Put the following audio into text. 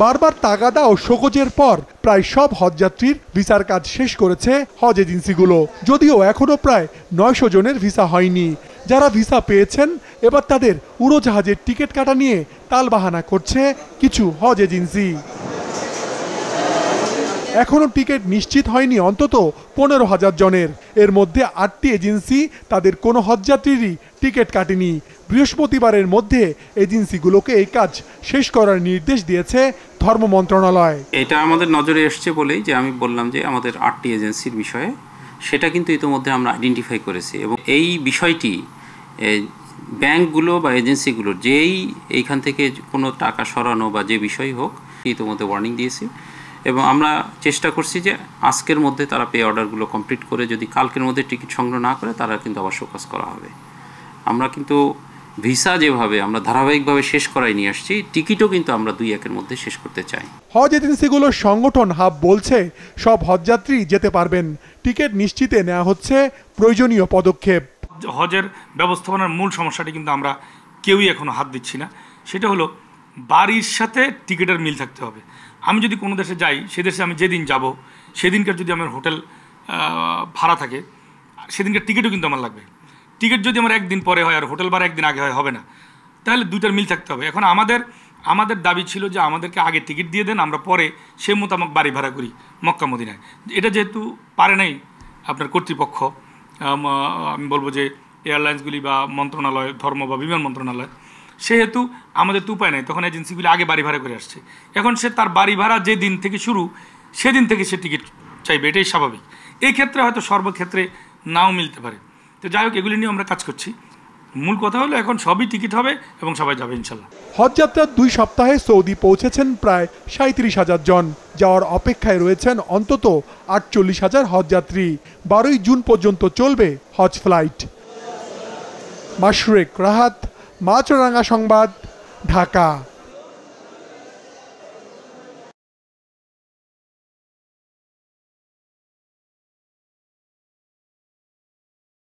বারবার তাগাদা ও শোকজের পর প্রায় সব হজযাত্রীর ভিসার কাজ শেষ করেছে হজ এজেন্সিগুলো, যদিও এখনো প্রায় 900 জনের ভিসা হয়নি। যারা ভিসা পেয়েছেন এবার তাদের উড়োজাহাজের টিকিট কাটা নিয়ে তালবাহানা করছে কিছু হজ এজেন্সি। এখনো টিকিট নিশ্চিত হয়নি অন্তত 15,000 জনের। এর মধ্যে 8টি এজেন্সি তাদের কোনো হজযাত্রীরই টিকিট কাটেনি। বৃহস্পতিবারের মধ্যে এজেন্সিগুলোকে এই কাজ শেষ করার নির্দেশ দিয়েছে ধর্ম মন্ত্রণালয়। এটা আমাদের নজরে এসছে বলেই যে আমি বললাম যে আমাদের 8টি এজেন্সির বিষয়ে সেটা কিন্তু ইতিমধ্যে আমরা আইডেন্টিফাই করেছি এবং এই বিষয়টি ব্যাংকগুলো বা এজেন্সিগুলো যেই এইখান থেকে কোনো টাকা সরানো বা যে বিষয় হোক ইতিমধ্যে ওয়ার্নিং দিয়েছি এবং আমরা চেষ্টা করছি যে আজকের মধ্যে তারা পে অর্ডারগুলো কমপ্লিট করে যদি কালকের মধ্যে টিকিট সংগ্রহ না করে তারা কিন্তু আবার শোকজ করা হবে। আমরা কিন্তু ভিসা যেভাবে আমরা ধারাবাহিকভাবে শেষ করাই নিয়ে আসছি, টিকিটও কিন্তু আমরা 2-1-এর মধ্যে শেষ করতে চাই। হজ এজেন্সিগুলোর সংগঠন হাব বলছে সব হজযাত্রী যেতে পারবেন। টিকিট নিশ্চিতে নেওয়া হচ্ছে প্রয়োজনীয় পদক্ষেপ। হজের ব্যবস্থাপনার মূল সমস্যাটি কিন্তু আমরা কেউই এখনো হাত দিচ্ছি না, সেটা হলো বাড়ির সাথে টিকিটের মিল থাকতে হবে। আমি যদি কোনো দেশে যাই, সে দেশে আমি যেদিন যাব সেদিনকার যদি আমার হোটেল ভাড়া থাকে সেদিনকার টিকিটও কিন্তু আমার লাগবে। টিকিট যদি আমার একদিন পরে হয় আর হোটেল ভাড়া একদিন আগে হয় হবে না, তাহলে দুইটার মিল থাকতে হবে। এখন আমাদের দাবি ছিল যে আমাদেরকে আগে টিকিট দিয়ে দেন, আমরা পরে সে মোতাবেক বাড়ি ভাড়া করি মক্কা মদিনায়। এটা যেহেতু পারে নাই আপনার কর্তৃপক্ষ, আমি বলবো যে এয়ারলাইন্সগুলি বা মন্ত্রণালয়, ধর্ম বা বিমান মন্ত্রণালয়, সেহেতু আমাদের তো উপায় নাই। তখন এজেন্সিগুলি আগে বাড়ি ভাড়া করে আসছে। এখন সে তার বাড়ি ভাড়া যে দিন থেকে শুরু সেদিন থেকে সে টিকিট চাইবে, এটাই স্বাভাবিক। এই ক্ষেত্রে হয়তো সর্বক্ষেত্রে নাও মিলতে পারে। তো যাই হোক, এগুলি নিয়ে আমরা কাজ করছি। মূল কথা হলো এখন সবই টিকিট হবে এবং সবাই যাবে ইনশাল্লাহ। হজযাত্রার 2 সপ্তাহে সৌদি পৌঁছেছেন প্রায় 37,000 জন। যাওয়ার অপেক্ষায় রয়েছেন অন্তত 48,000 হজযাত্রী। 12ই জুন পর্যন্ত চলবে হজ ফ্লাইট। মাশরেক রাহাত, মাছরাঙা সংবাদ, ঢাকা।